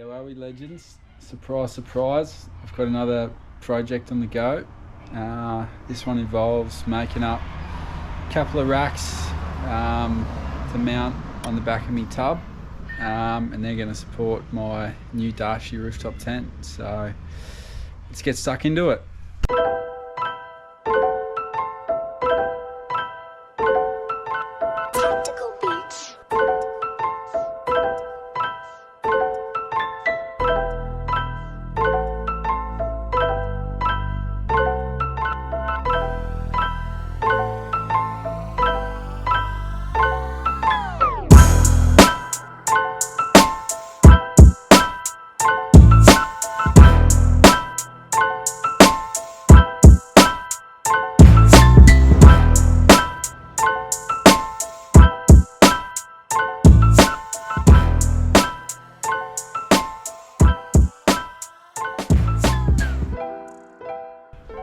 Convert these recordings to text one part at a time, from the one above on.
How are we, legends? Surprise, surprise, I've got another project on the go. This one involves making up a couple of racks to mount on the back of my tub, and they're going to support my new Darche rooftop tent. So let's get stuck into it.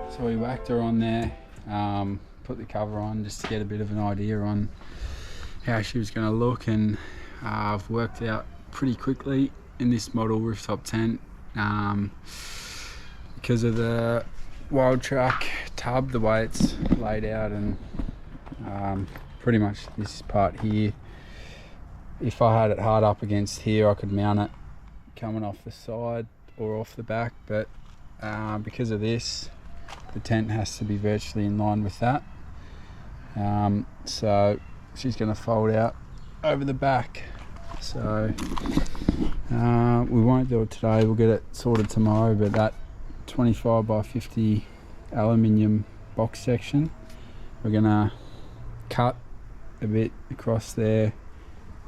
So we whacked her on there, put the cover on just to get a bit of an idea on how she was going to look, and I've worked out pretty quickly in this model rooftop tent, because of the wild track tub, the way it's laid out, and pretty much this part here, if I had it hard up against here, I could mount it coming off the side or off the back, but because of this, the tent has to be virtually in line with that. So she's going to fold out over the back. So we won't do it today, we'll get it sorted tomorrow, but that 25 by 50 aluminium box section, we're going to cut a bit across there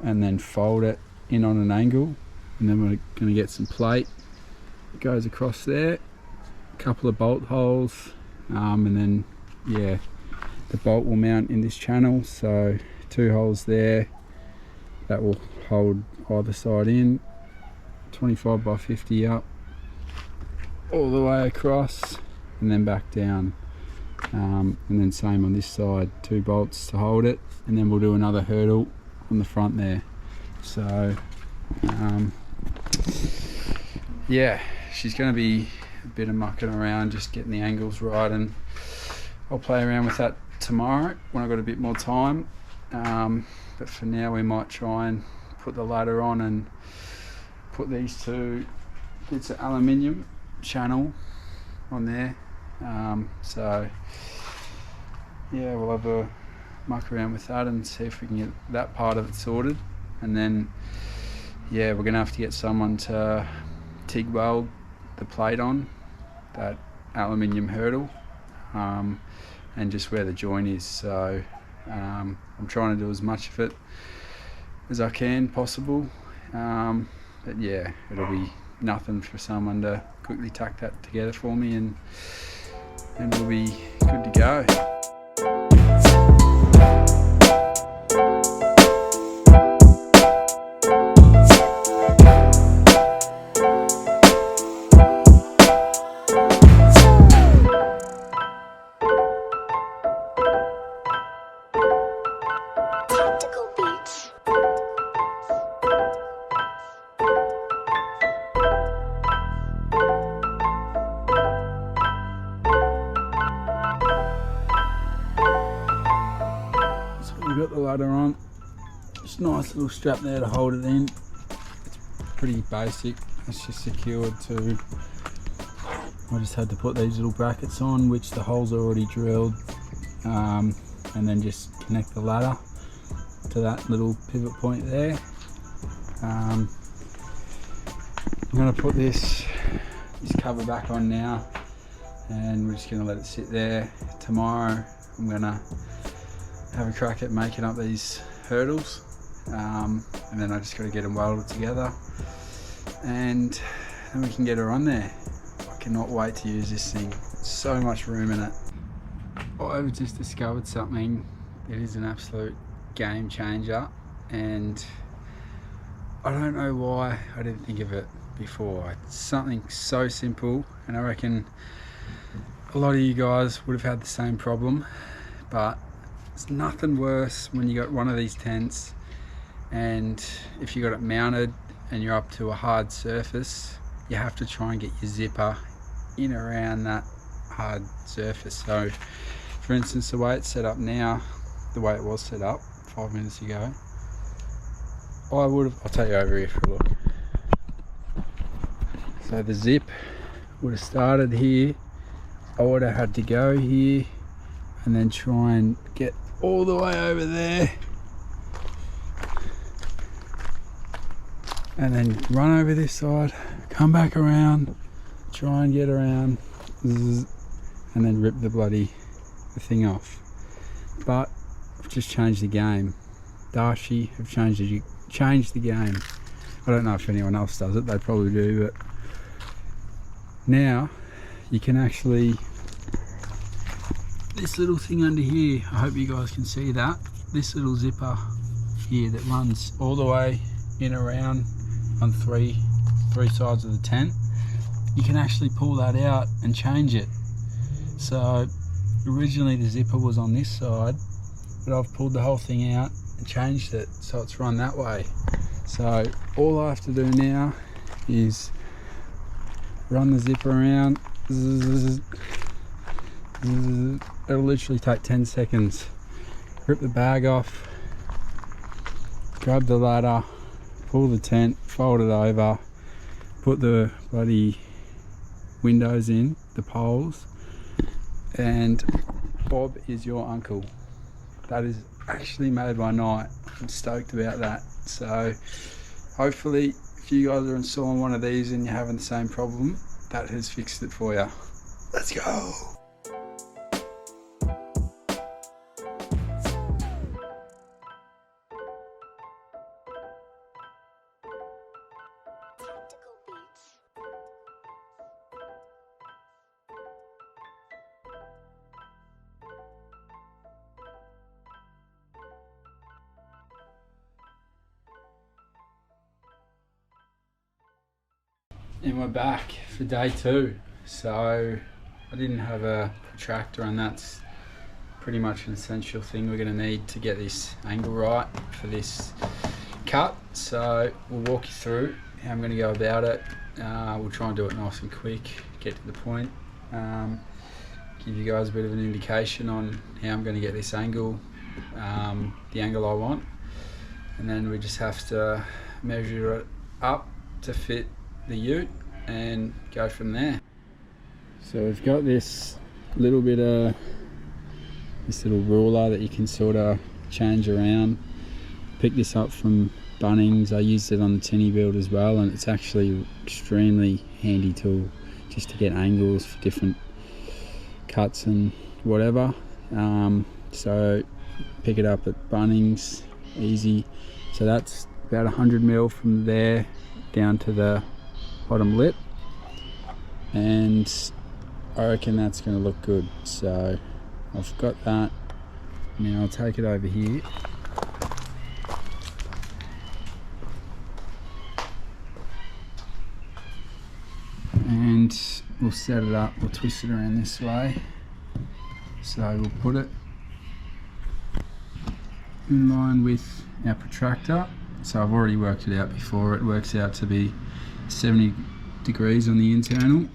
and then fold it in on an angle, and then we're going to get some plate that goes across there, couple of bolt holes, and then the bolt will mount in this channel, so 2 holes there that will hold either side in, 25 by 50 up all the way across and then back down, and then same on this side, 2 bolts to hold it, and then we'll do another hurdle on the front there. So she's going to be a bit of mucking around, just getting the angles right, and I'll play around with that tomorrow when I've got a bit more time, but for now we might try and put the ladder on and put these 2 bits of aluminium channel on there. So yeah, we'll have a muck around with that and see if we can get that part of it sorted, and then we're gonna have to get someone to TIG weld the plate on that aluminium hurdle, and just where the joint is. So I'm trying to do as much of it as I can possible, but yeah, it'll be nothing for someone to quickly tuck that together for me, and we'll be good to go. We've got the ladder on, just a nice little strap there to hold it in. It's pretty basic, it's just secured to, I just had to put these little brackets on, which the holes are already drilled, and then just connect the ladder to that little pivot point there. I'm going to put this cover back on now, and we're just going to let it sit there. Tomorrow I'm going to have a crack at making up these hurdles, and then I just got to get them welded together, and then we can get her on there. I cannot wait to use this thing, so much room in it. I've just discovered something that is an absolute game changer, and I don't know why I didn't think of it before. It's something so simple, and I reckon a lot of you guys would have had the same problem, but it's nothing worse when you got one of these tents, and if you got it mounted and you're up to a hard surface, you have to try and get your zipper in around that hard surface. So for instance, the way it's set up now, the way it was set up 5 minutes ago, I'll take you over here for a look. So the zip would have started here, I would have had to go here and then try and get all the way over there and then run over this side, come back around, try and get around, and then rip the thing off. But I've just changed the game. Darche have changed the game. I don't know if anyone else does it, they probably do, but now you can actually, this little thing under here, I hope you guys can see that, this little zipper here that runs all the way in around on three sides of the tent, you can actually pull that out and change it. So originally the zipper was on this side, but I've pulled the whole thing out and changed it so it's run that way. So all I have to do now is run the zipper around. It'll literally take 10 seconds. Rip the bag off, grab the ladder, pull the tent, fold it over, put the bloody windows in, the poles, and Bob is your uncle. That is actually made my night. I'm stoked about that. So hopefully if you guys are installing one of these and you're having the same problem, that has fixed it for you. Let's go. And we're back for day 2. So I didn't have a protractor, and that's pretty much an essential thing we're going to need to get this angle right for this cut. So we'll walk you through how I'm going to go about it. We'll try and do it nice and quick, get to the point, give you guys a bit of an indication on how I'm going to get this angle, the angle I want, and then we just have to measure it up to fit the ute and go from there. So we've got this little bit of this little ruler that you can sort of change around. Pick this up from Bunnings. I used it on the tinny build as well, and it's actually extremely handy tool just to get angles for different cuts and whatever. So pick it up at Bunnings, easy. So that's about 100mm from there down to the bottom lip, and I reckon that's going to look good. So I've got that. Now I'll take it over here and we'll set it up. We'll twist it around this way. So we'll put it in line with our protractor. So I've already worked it out before. It works out to be 70 degrees on the internal,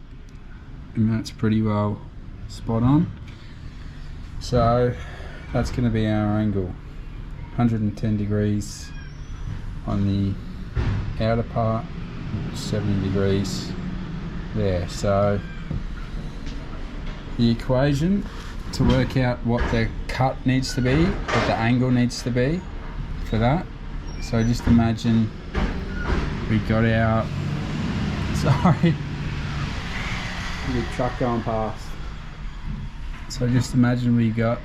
and that's pretty well spot on. So that's going to be our angle, 110 degrees on the outer part, 70 degrees there. So the equation to work out what the cut needs to be, what the angle needs to be for that. So just imagine we got our, sorry, the truck going past. So just imagine we got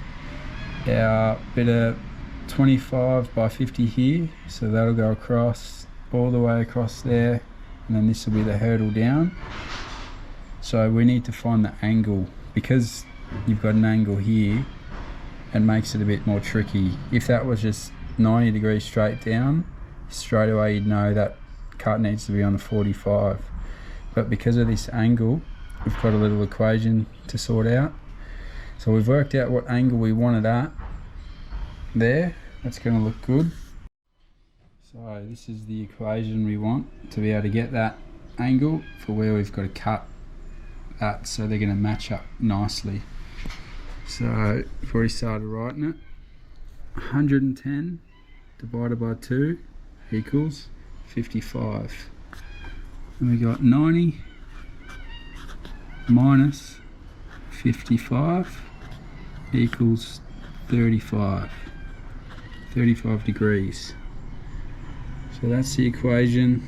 our bit of 25 by 50 here, so that'll go across, all the way across there, and then this will be the hurdle down. So we need to find the angle, because you've got an angle here, and makes it a bit more tricky. If that was just 90 degrees straight down, straight away you'd know that cut needs to be on the 45. But because of this angle, we've got a little equation to sort out. So we've worked out what angle we want it at there. That's going to look good. So this is the equation we want to be able to get that angle for where we've got to cut that, so they're going to match up nicely. So I've already started writing it. 110 divided by 2 equals 55. And we got 90 minus 55 equals 35 degrees. So that's the equation.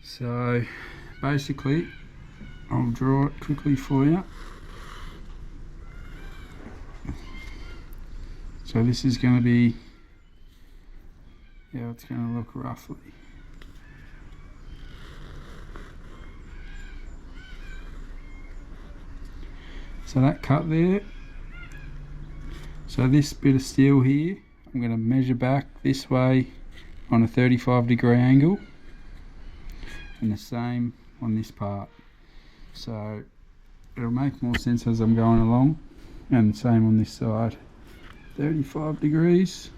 So basically I'll draw it quickly for you. So this is going to be how it's going to look roughly. So that cut there, so this bit of steel here, I'm going to measure back this way on a 35-degree angle, and the same on this part. So it'll make more sense as I'm going along, and the same on this side. 35 degrees,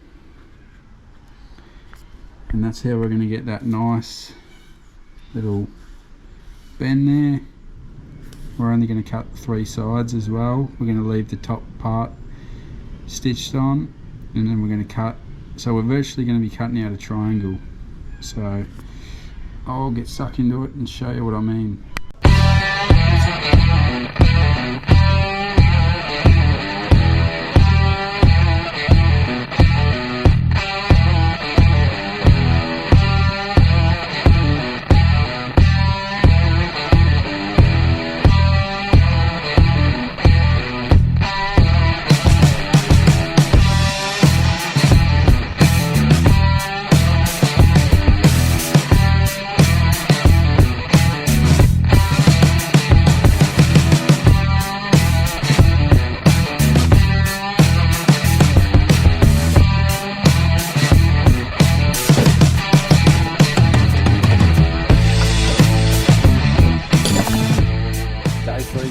and that's how we're going to get that nice little bend there. We're only going to cut 3 sides as well. We're going to leave the top part stitched on, and then we're going to cut, so we're virtually going to be cutting out a triangle. So I'll get stuck into it and show you what I mean.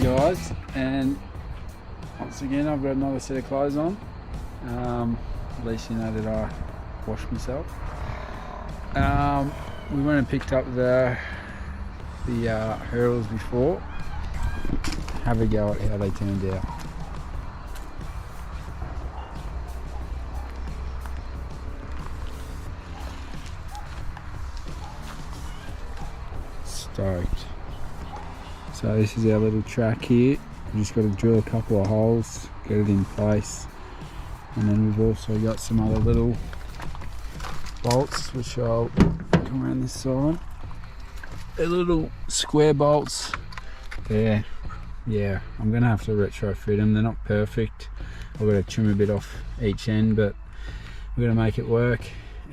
Guys, and once again I've got another set of clothes on. At least you know that I washed myself. We went and picked up the hurls before. Have a go at how they turned out. Stoked. So this is our little track here. We've just got to drill a couple of holes, get it in place, and then we've also got some other little bolts which I'll come around this side. They're little square bolts. Yeah, I'm gonna have to retrofit them. They're not perfect. I've got to trim a bit off each end, but we're gonna make it work,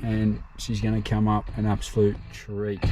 and she's gonna come up an absolute treat.